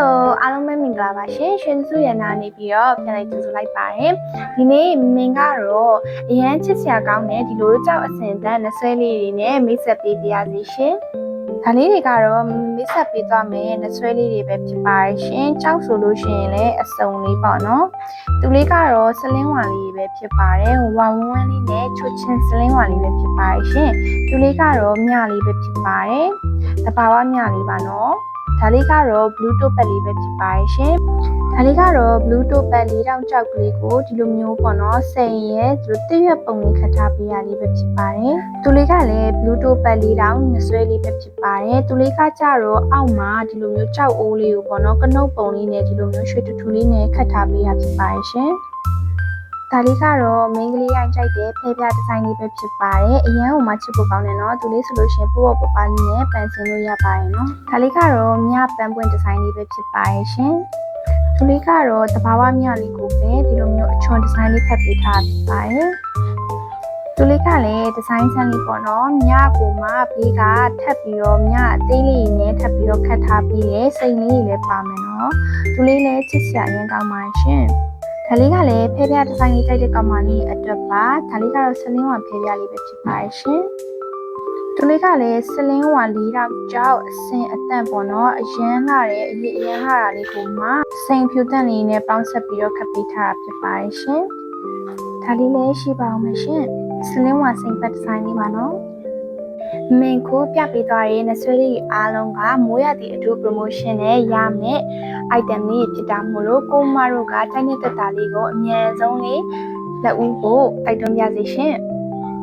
Hello အားလုံးပဲမင်္ဂလာပါရှင်ရှင်စုရနာနေပြီးတော့ပြန်လိုက်ကြိုဆိုလိုက်ပါတယ်ဒီနေ့မင်ကတော့အရန်ချစ်စရာကောင်းတဲ့ဒီလိုကြောက်အစင်တန်းနှဆွဲလေးတွေနဲ့မိတ်ဆက်ပေးပြရစီရှင်ဒါလေးတွေကတော့မိတ်ဆက်ပေးသွားမယ်နှဆွဲလေးတွေပဲဖြစ်ပါတယ်ရှင်ကြောက်ဆိုလို့ရှိရင်လည်းအစုံလေးပေါ့နော်သူလေးကတော့စလင်းဝါလေးပဲဖြစ်ပါတယ်ဝါဝန်းဝန်းလေးနဲ့ချွတ်ချင်းစလင်းဝါလေးပဲဖြစ်ပါတယ်ရှင်သူလေးကတော့မြလေးပဲဖြစ်ပါတယ်တဘာဝမြလေးပါနော်ဒါလေးကတော့ Bluetooth ပတ်လေးပဲဖြစ်ပါတယ်ရှင်။ဒါလေးကတော့ Bluetooth ပတ်လေးတောင်ကြောက်ကလေးကိုဒီလိုမျိုးပေါ့နော်စိန်ရဲ့ဒီလိုတစ်ရွက်ပုံလေးခတ်ထားပေးရလေးပဲဖြစ်ပါတယ်။သူလေးကလည်း Bluetooth ပတ်လေးတောင်နှဆွဲလေးပဲဖြစ်ပါတယ်။သူလေးကကြတော့အောက်မှာဒီလိုမျိုးကြောက်အိုးလေးကိုပေါ့နော်ကနုတ်ပုံလေးနဲ့ဒီလိုမျိုးရွှေထူထူလေးနဲ့ခတ်ထားပေးရဖြစ်ပါတယ်ရှင်။ဒါလေးကတော့မင်းကလေးရိုက်ကြိုက်တဲ့ဖဲပြဒီဇိုင်းလေးပဲဖြစ်ပါတယ်အရန်ဟိုမှာချစ်ဖို့ကောင်းတယ်နော်သူလေးဆိုလို့ရှိရင်ပို့ပပလေးနဲ့ပန်ဆင်လို့ရပါတယ်နော်ဒါလေးကတော့မြပန်းပွင့်ဒီဇိုင်းလေးပဲဖြစ်ပါတယ်ရှင်သူလေးကတော့တဘာဝမြလေးကိုပဲဒီလိုမျိုးအချွန်ဒီဇိုင်းလေးထပ်ပေးထားဖြစ်ပါတယ်သူလေးကလည်းဒီဇိုင်းဆန်းလေးပေါ့နော်မြကိုမှဘေးကထပ်ပြီးတော့မြအသေးလေးနဲ့ထပ်ပြီးတော့ခတ်ထားပြီးရဲ့စိန်လေးလည်းပါမယ်နော်သူလေးလည်းချစ်စရာအရင်ကောင်းပါရှင်ဒါလေးကလည်းဖဲပြဒီဇိုင်းလေးကြိုက်တဲ့ကောင်မလေးအတွက်ပါဒါလေးကတော့စလင်းဝါဖဲပြလေးပဲဖြစ်ပါတယ်ရှင်သူလေးကလည်းစလင်းဝါလေးတော့ကြောက်အစင်အတန့်ပေါ့နော်အရန်လာတဲ့အရေးအရန်လာတာလေးကိုမှစိန်ဖြူတန့်လေးနဲ့ပေါင်းဆက်ပြီးတော့ခပ်ပေးထားတာဖြစ်ပါတယ်ရှင်ဒါလေးလည်းရှိပါအောင်မရှင်စလင်းဝါစိန်ပတ်ဒီဇိုင်းလေးပါနော်မင်ကိုပြပေးသွားတဲ့နှဆွဲလေးအားလုံးကမိုးရသည့်အထူး promotion နဲ့ရမယ် item လေးဖြစ်တာမို့လို့ကိုမတို့ကတိုင်းတဲ့တက်တာလေးကိုအမြဲဆုံးလေးလက်ဦးဖို့တိုက်တွန်းပြစေရှင်